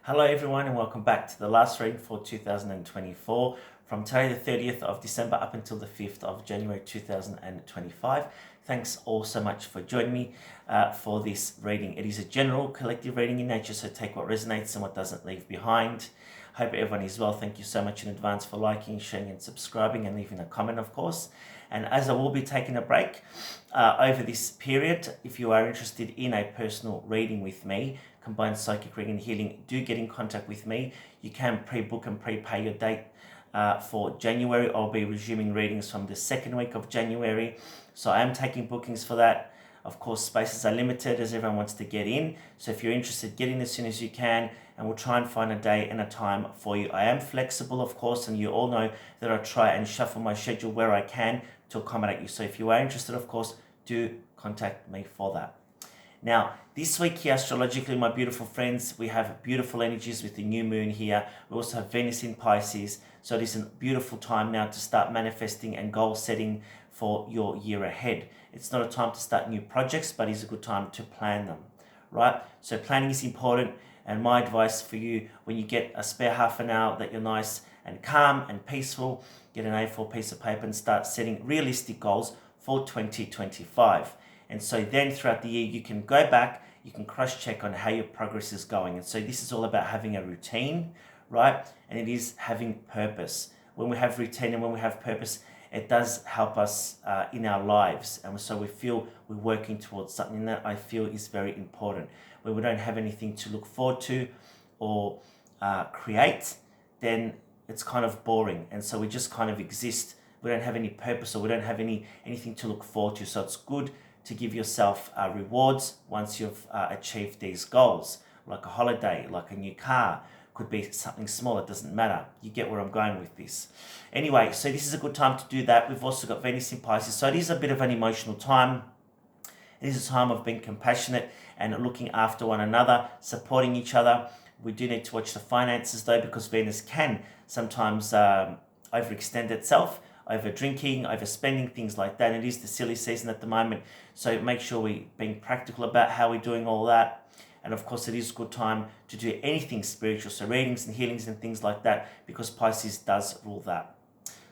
Hello everyone and welcome back to the last reading for 2024 from today the 30th of December up until the 5th of January 2025. Thanks all so much for joining me for this reading. It is a general collective reading in nature, so take what resonates and what doesn't leave behind. Hope everyone is well. Thank you so much in advance for liking, sharing and subscribing and leaving a comment, of course. And as I will be taking a break over this period, if you are interested in a personal reading with me, combined psychic reading and healing, do get in contact with me. You can pre-book and prepay your date for January. I'll be resuming readings from the second week of January. So I am taking bookings for that. Of course, spaces are limited as everyone wants to get in. So if you're interested, get in as soon as you can and we'll try and find a day and a time for you. I am flexible, of course, and you all know that I try and shuffle my schedule where I can to accommodate you. So if you are interested, of course, do contact me for that. Now, this week here, astrologically, my beautiful friends, we have beautiful energies with the new moon here. We also have Venus in Pisces. So it is a beautiful time now to start manifesting and goal setting for your year ahead. It's not a time to start new projects, but it's a good time to plan them, right? So planning is important. And my advice for you, when you get a spare half an hour that you're nice and calm and peaceful, get an A4 piece of paper and start setting realistic goals for 2025. And so then throughout the year, you can go back, you can cross-check on how your progress is going. And so this is all about having a routine, right? And it is having purpose. When we have routine and when we have purpose, it does help us in our lives. And so we feel we're working towards something that I feel is very important. When we don't have anything to look forward to or create, then it's kind of boring. And so we just kind of exist. We don't have any purpose or we don't have anything to look forward to. So it's good to give yourself rewards once you've achieved these goals, like a holiday, like a new car, could be something small, it doesn't matter. You get where I'm going with this. Anyway, so this is a good time to do that. We've also got Venus in Pisces, so it is a bit of an emotional time. It is a time of being compassionate and looking after one another, supporting each other. We do need to watch the finances though, because Venus can sometimes overextend itself, over drinking, over spending, things like that. And it is the silly season at the moment. So make sure we're being practical about how we're doing all that. And of course, it is a good time to do anything spiritual, so readings and healings and things like that, because Pisces does rule that.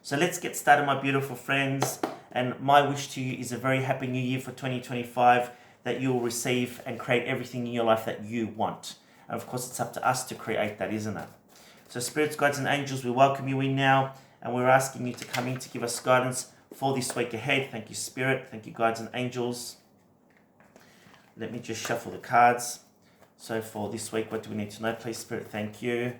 So let's get started, my beautiful friends. And my wish to you is a very happy new year for 2025, that you will receive and create everything in your life that you want. And of course, it's up to us to create that, isn't it? So spirits, guides and angels, we welcome you in now. And we're asking you to come in to give us guidance for this week ahead. Thank you, Spirit. Thank you, guides and angels. Let me just shuffle the cards. So for this week, what do we need to know? Please, Spirit, thank you.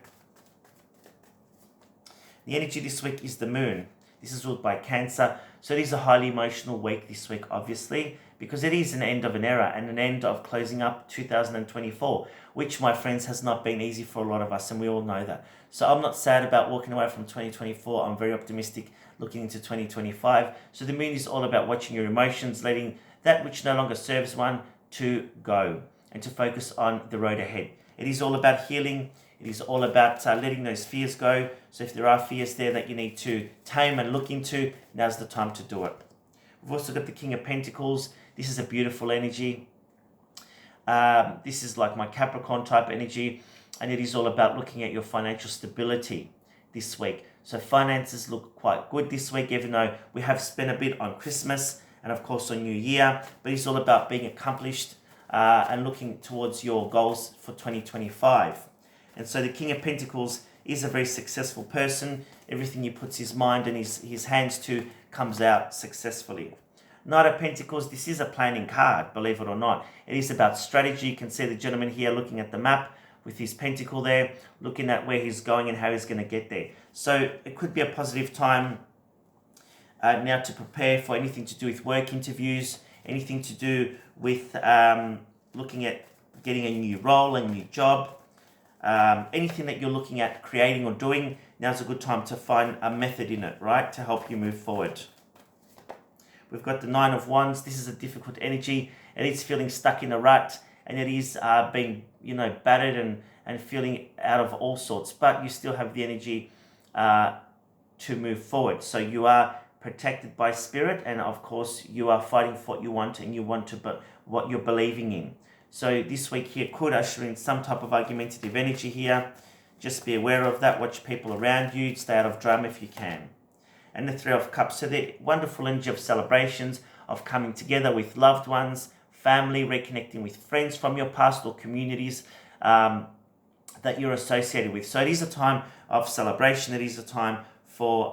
The energy this week is the moon. This is ruled by Cancer. So it is a highly emotional week this week, obviously, because it is an end of an era and an end of closing up 2024, which, my friends, has not been easy for a lot of us, and we all know that. So I'm not sad about walking away from 2024. I'm very optimistic looking into 2025. So the moon is all about watching your emotions, letting that which no longer serves one to go and to focus on the road ahead. It is all about healing. It is all about letting those fears go. So if there are fears there that you need to tame and look into, now's the time to do it. We've also got the King of Pentacles. This is a beautiful energy. This is like my Capricorn type energy. And it is all about looking at your financial stability this week. So finances look quite good this week, even though we have spent a bit on Christmas and of course on New Year. But it's all about being accomplished and looking towards your goals for 2025. And so the King of Pentacles is a very successful person. Everything he puts his mind and his hands to comes out successfully. Knight of Pentacles, this is a planning card, believe it or not. It is about strategy. You can see the gentleman here looking at the map with his pentacle there, looking at where he's going and how he's going to get there. So it could be a positive time now to prepare for anything to do with work interviews, anything to do with looking at getting a new role, a new job, anything that you're looking at creating or doing. Now's a good time to find a method in it, right, to help you move forward. We've got the Nine of Wands. This is a difficult energy. It is feeling stuck in a rut, and it is being, battered and feeling out of all sorts. But you still have the energy to move forward. So you are protected by spirit, and of course you are fighting for what you want, and you want to, but what you're believing in. So this week here could usher in some type of argumentative energy here. Just be aware of that. Watch people around you. Stay out of drama if you can. And the Three of Cups. So the wonderful energy of celebrations, of coming together with loved ones, family, reconnecting with friends from your past or communities that you're associated with. So it is a time of celebration. It is a time for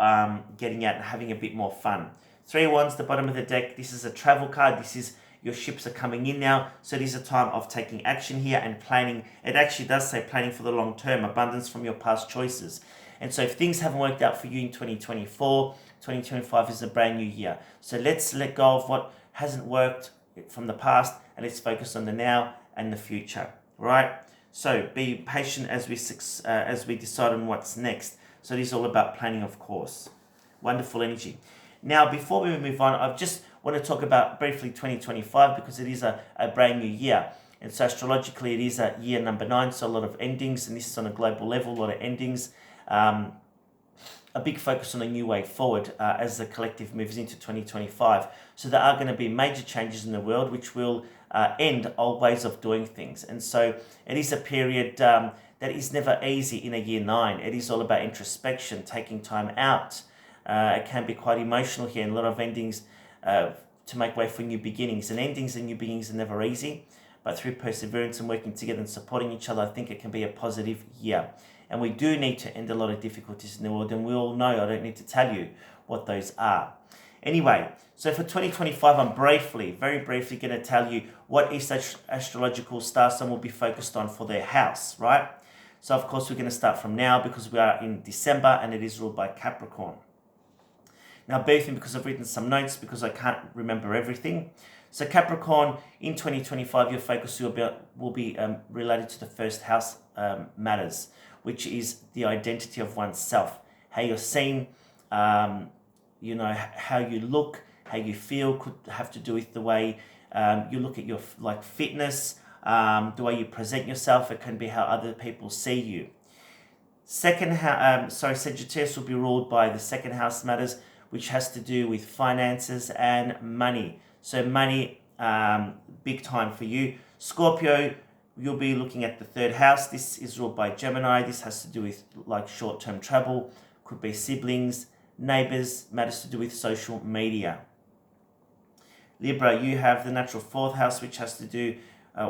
getting out and having a bit more fun. Three of Wands, the bottom of the deck. This is a travel card. This is your ships are coming in now. So it is a time of taking action here and planning. It actually does say planning for the long term, abundance from your past choices. And so if things haven't worked out for you in 2024, 2025 is a brand new year. So let's let go of what hasn't worked from the past and let's focus on the now and the future, right? So be patient as we decide on what's next. So it is all about planning, of course. Wonderful energy. Now, before we move on, I just want to talk about briefly 2025 because it is a brand new year. And so astrologically, it is a year number 9, so a lot of endings, and this is on a global level, a lot of endings. A big focus on a new way forward as the collective moves into 2025. So there are going to be major changes in the world which will end old ways of doing things. And so it is a period that is never easy in a year 9. It is all about introspection, taking time out. It can be quite emotional here, and a lot of endings to make way for new beginnings. And endings and new beginnings are never easy, but through perseverance and working together and supporting each other, I think it can be a positive year. And we do need to end a lot of difficulties in the world, and we all know, I don't need to tell you what those are. Anyway, so for 2025, I'm very briefly going to tell you what each astrological star sign will be focused on for their house, right? So of course, we're going to start from now because we are in December and it is ruled by Capricorn. Now, bear with me because I've written some notes because I can't remember everything. So Capricorn, in 2025, your focus will be related to the first house matters, which is the identity of oneself, how you're seen, how you look, how you feel could have to do with the way you look at your fitness, the way you present yourself. It can be how other people see you. Sagittarius will be ruled by the second house matters, which has to do with finances and money. So money, big time for you. Scorpio, you'll be looking at the third house. This is ruled by Gemini. This has to do with short-term travel, could be siblings, neighbors, matters to do with social media. Libra, you have the natural 4th house, which has to do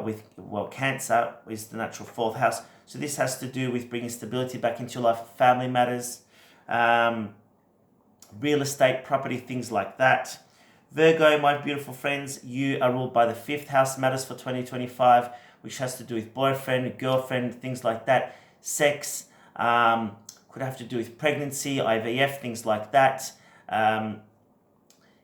with Cancer is the natural 4th house. So this has to do with bringing stability back into your life, family matters, real estate, property, things like that. Virgo, my beautiful friends, you are ruled by the 5th house matters for 2025, which has to do with boyfriend, girlfriend, things like that. Sex, could have to do with pregnancy, IVF, things like that.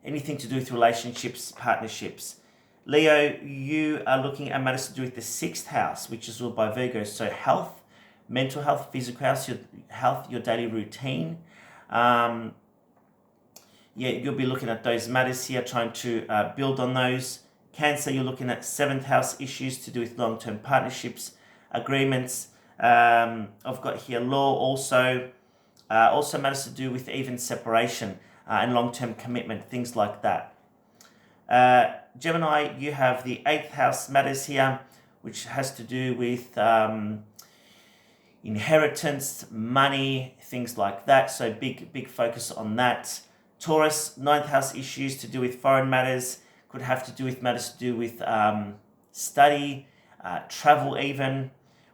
Anything to do with relationships, partnerships. Leo, you are looking at matters to do with the 6th house, which is ruled by Virgo. So health, mental health, physical health, your daily routine. You'll be looking at those matters here, trying to build on those. Cancer, you're looking at 7th house issues to do with long-term partnerships, agreements. I've got here law also matters to do with even separation and long-term commitment, things like that. Gemini, you have the 8th house matters here, which has to do with inheritance, money, things like that. So big focus on that. Taurus, 9th house issues to do with foreign matters, could have to do with matters to do with study, travel even.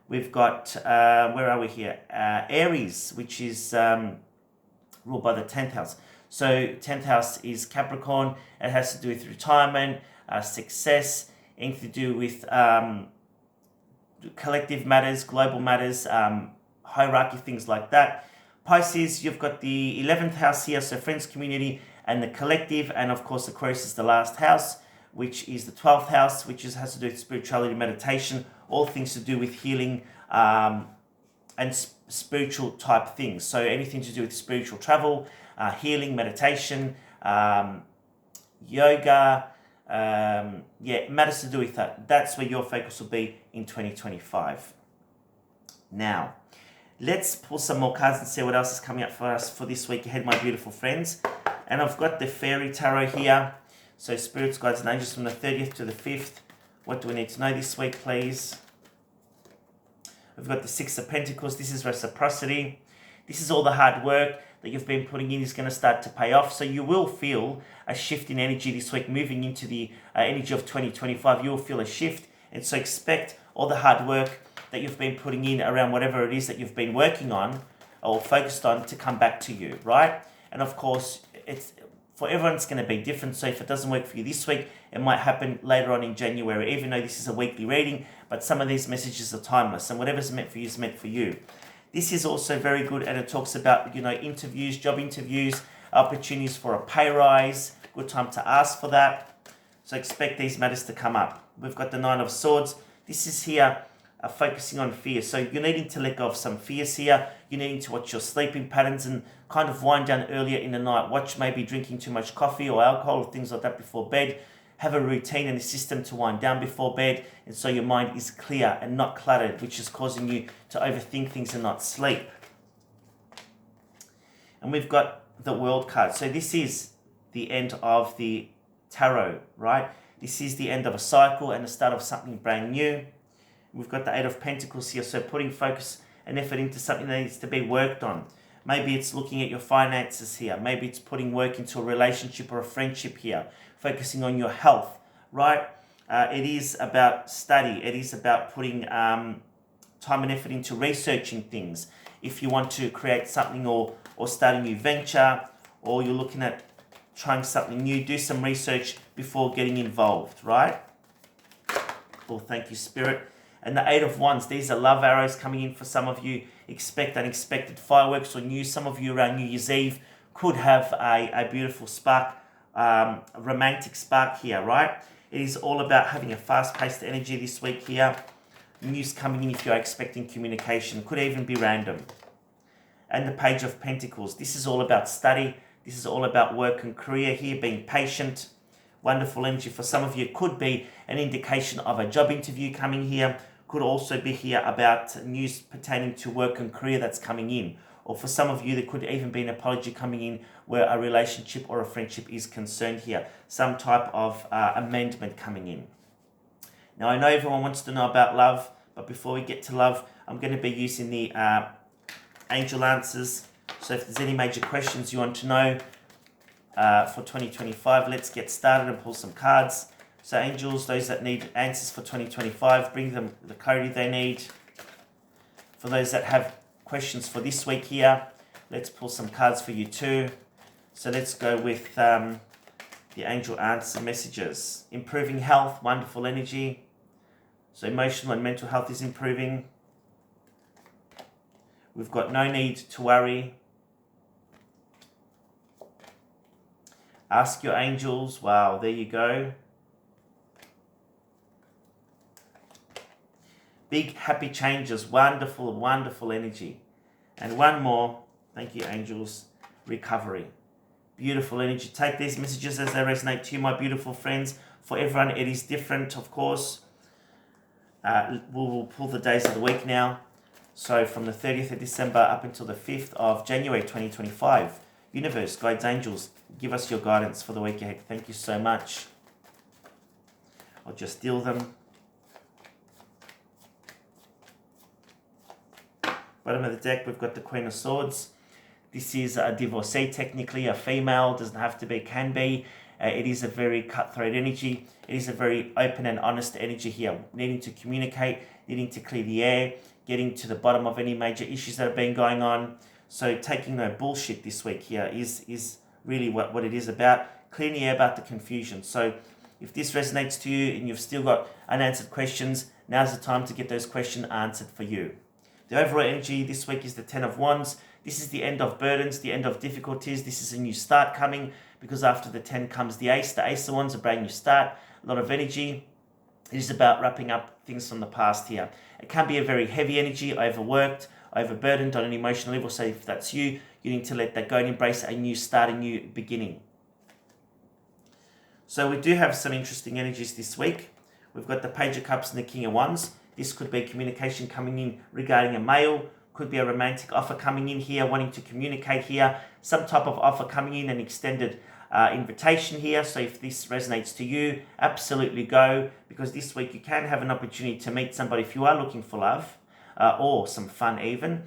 We've got, where are we here? Aries, which is ruled by the 10th house. So 10th house is Capricorn. It has to do with retirement, success, anything to do with collective matters, global matters, hierarchy, things like that. Pisces, you've got the 11th house here, so friends, community, and the collective. And of course, Aquarius is the last house, which is the 12th house, which has to do with spirituality, meditation, all things to do with healing and spiritual type things. So anything to do with spiritual travel, healing, meditation, yoga, matters to do with that. That's where your focus will be in 2025. Now, let's pull some more cards and see what else is coming up for us for this week ahead, my beautiful friends. And I've got the Fairy Tarot here. So spirits, guides, and angels from the 30th to the 5th What do we need to know this week, please? We've got the Six of Pentacles. This is reciprocity. This is all the hard work that you've been putting in is going to start to pay off. So you will feel a shift in energy this week, moving into the energy of 2025. You will feel a shift. And so expect all the hard work that you've been putting in around whatever it is that you've been working on or focused on to come back to you, right? And of course, it's for everyone, it's going to be different. So if it doesn't work for you this week, it might happen later on in January, even though this is a weekly reading, but some of these messages are timeless, and whatever's meant for you is meant for you. This is also very good, and it talks about, interviews, job interviews, opportunities for a pay rise. Good time to ask for that. So expect these matters to come up. We've got the Nine of Swords. This is here focusing on fear. So you're needing to let go of some fears here. You're needing to watch your sleeping patterns and kind of wind down earlier in the night. Watch maybe drinking too much coffee or alcohol or things like that before bed. Have a routine and a system to wind down before bed, and so your mind is clear and not cluttered, which is causing you to overthink things and not sleep. And we've got the World card. So this is the end of the tarot, right? This is the end of a cycle and the start of something brand new. We've got the Eight of Pentacles here, so putting focus and effort into something that needs to be worked on. Maybe it's looking at your finances here. Maybe it's putting work into a relationship or a friendship here. Focusing on your health, right? It is about study. It is about putting time and effort into researching things. If you want to create something or start a new venture, or you're looking at trying something new, do some research before getting involved, right? Well, thank you, Spirit. And the Eight of Wands, these are love arrows coming in for some of you. Expect unexpected fireworks or news. Some of you around New Year's Eve could have a beautiful spark, a romantic spark here, right? It is all about having a fast-paced energy this week here. News coming in if you're expecting communication. Could even be random. And the Page of Pentacles. This is all about study. This is all about work and career here, being patient. Wonderful energy for some of you. It could be an indication of a job interview coming here. Could also be here about news pertaining to work and career that's coming in. Or for some of you, there could even be an apology coming in where a relationship or a friendship is concerned here. Some type of amendment coming in. Now, I know everyone wants to know about love, but before we get to love, I'm going to be using the angel answers. So if there's any major questions you want to know for 2025, let's get started and pull some cards. So angels, those that need answers for 2025, bring them the clarity they need. For those that have questions for this week here, let's pull some cards for you too. So let's go with the angel answer messages. Improving health, wonderful energy. So emotional and mental health is improving. We've got no need to worry. Ask your angels. Wow, there you go. Big happy changes, wonderful, wonderful energy. And one more, thank you angels, recovery. Beautiful energy. Take these messages as they resonate to you, my beautiful friends. For everyone, it is different, of course. We'll pull the days of the week now. So from the 30th of December up until the 5th of January 2025. Universe, guides, angels, give us your guidance for the week ahead. Thank you so much. I'll just deal them. Bottom of the deck, we've got the Queen of Swords. This is a divorcee, technically a female, doesn't have to be, can be. It is a very cutthroat energy. It is a very open and honest energy here. Needing to communicate, needing to clear the air, getting to the bottom of any major issues that have been going on. So taking no bullshit this week here is really what it is about. Clearing the air about the confusion. So if this resonates to you and you've still got unanswered questions, now's the time to get those questions answered for you. The overall energy this week is the Ten of Wands. This is the end of burdens, the end of difficulties. This is a new start coming, because after the 10 comes the Ace. The Ace of Wands, a brand new start, a lot of energy. It is about wrapping up things from the past here. It can be a very heavy energy, overworked, overburdened on an emotional level. So if that's you, you need to let that go and embrace a new start, a new beginning. So we do have some interesting energies this week. We've got the Page of Cups and the King of Wands. This could be communication coming in regarding a mail. Could be a romantic offer coming in here, wanting to communicate here. Some type of offer coming in, an extended invitation here. So if this resonates to you, absolutely go, because this week you can have an opportunity to meet somebody if you are looking for love or some fun even,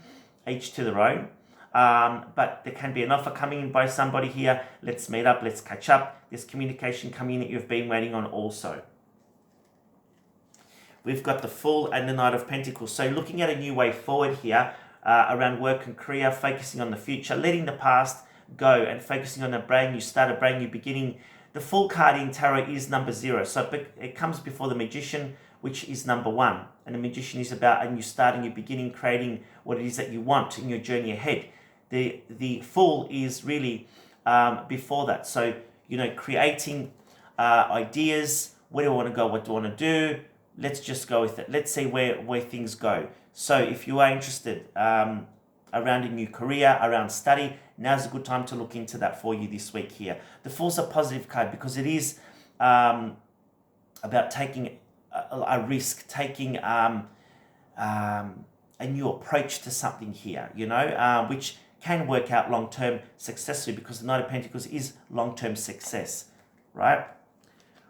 each to their own. But there can be an offer coming in by somebody here. Let's meet up, let's catch up. There's communication coming in that you've been waiting on also. We've got the Fool and the Knight of Pentacles. So looking at a new way forward here around work and career, focusing on the future, letting the past go and focusing on a brand new start, a brand new beginning. The Fool card in Tarot is number 0. So it comes before the Magician, which is number 1. And the Magician is about a new start, a new beginning, creating what it is that you want in your journey ahead. The Fool is really before that. So, creating ideas. Where do I want to go? What do I want to do? Let's just go with it. Let's see where things go. So if you are interested around a new career, around study, now's a good time to look into that for you this week here. The Fool's a positive card because it is about taking a risk, taking a new approach to something here, which can work out long-term successfully, because the Knight of Pentacles is long-term success, right?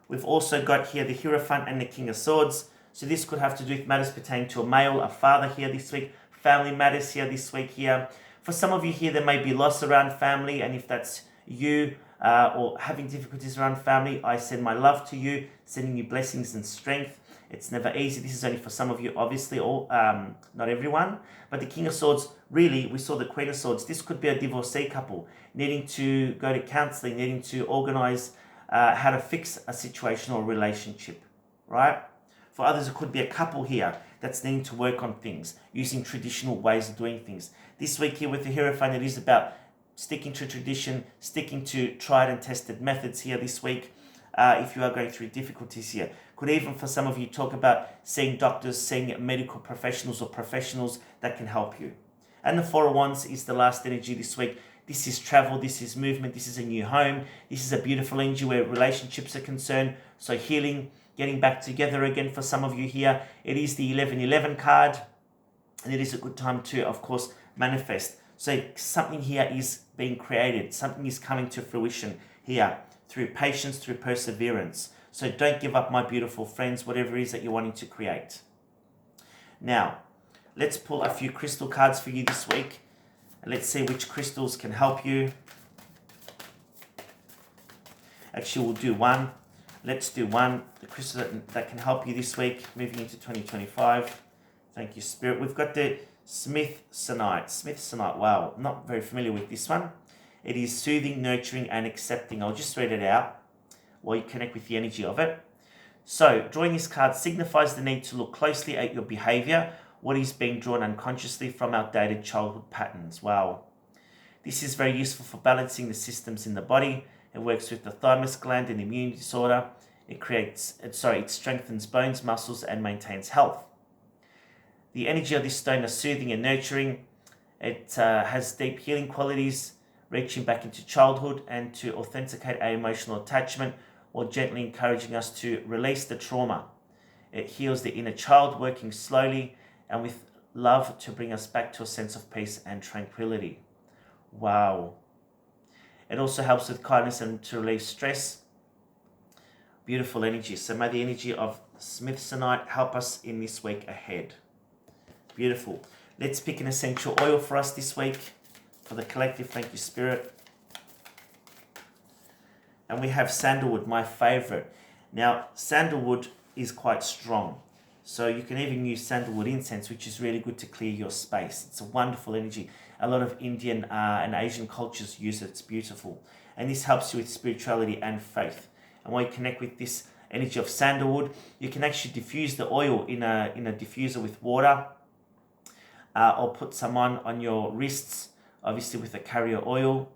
We've also got here the Hierophant and the King of Swords. So this could have to do with matters pertaining to a male, a father here this week, family matters here this week here. For some of you here, there may be loss around family, and if that's you or having difficulties around family, I send my love to you, sending you blessings and strength. It's never easy. This is only for some of you, obviously, or not everyone. But the King of Swords, really, we saw the Queen of Swords. This could be a divorcee couple needing to go to counseling, needing to organize how to fix a situation or relationship, right? For others, it could be a couple here that's needing to work on things, using traditional ways of doing things. This week here with the Hierophant, it is about sticking to tradition, sticking to tried and tested methods here this week. If you are going through difficulties here, could even for some of you talk about seeing doctors, seeing medical professionals or professionals that can help you. And the Four of Wands is the last energy this week. This is travel, this is movement, this is a new home. This is a beautiful energy where relationships are concerned. So healing, getting back together again for some of you here. It is the 1111 card, and it is a good time to, of course, manifest. So something here is being created. Something is coming to fruition here through patience, through perseverance. So don't give up, my beautiful friends, whatever it is that you're wanting to create. Now, let's pull a few crystal cards for you this week. Let's see which crystals can help you. Actually, we'll do one. Let's do one. The crystal that can help you this week, moving into 2025. Thank you, Spirit. We've got the Smithsonite. Smithsonite, wow, not very familiar with this one. It is soothing, nurturing, and accepting. I'll just read it out while you connect with the energy of it. So, drawing this card signifies the need to look closely at your behavior, what is being drawn unconsciously from outdated childhood patterns. Wow. This is very useful for balancing the systems in the body. It works with the thymus gland and immune disorder. It strengthens bones, muscles, and maintains health. The energy of this stone is soothing and nurturing. It has deep healing qualities, reaching back into childhood and to authenticate our emotional attachment, while gently encouraging us to release the trauma. It heals the inner child, working slowly and with love to bring us back to a sense of peace and tranquility. Wow. It also helps with kindness and to relieve stress. Beautiful energy. So may the energy of Smithsonite help us in this week ahead. Beautiful. Let's pick an essential oil for us this week for the collective. Thank you, Spirit. And we have sandalwood, my favorite. Now, sandalwood is quite strong. So you can even use sandalwood incense, which is really good to clear your space. It's a wonderful energy. A lot of Indian and Asian cultures use it. It's beautiful. And this helps you with spirituality and faith. And when you connect with this energy of sandalwood, you can actually diffuse the oil in a diffuser with water, or put some on your wrists, obviously with a carrier oil,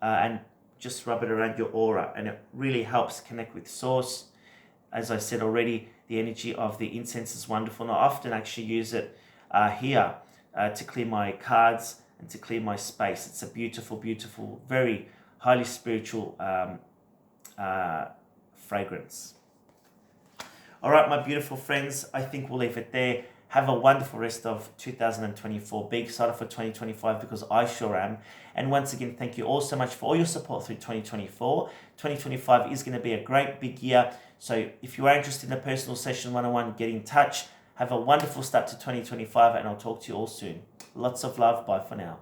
and just rub it around your aura. And it really helps connect with Source. As I said already, the energy of the incense is wonderful. And I often actually use it here to clear my cards and to clear my space. It's a beautiful, beautiful, very highly spiritual fragrance. All right, my beautiful friends, I think we'll leave it there. Have a wonderful rest of 2024. Be excited for 2025 because I sure am. And once again, thank you all so much for all your support through 2024. 2025 is going to be a great big year. So if you are interested in a personal session 101, get in touch. Have a wonderful start to 2025 and I'll talk to you all soon. Lots of love. Bye for now.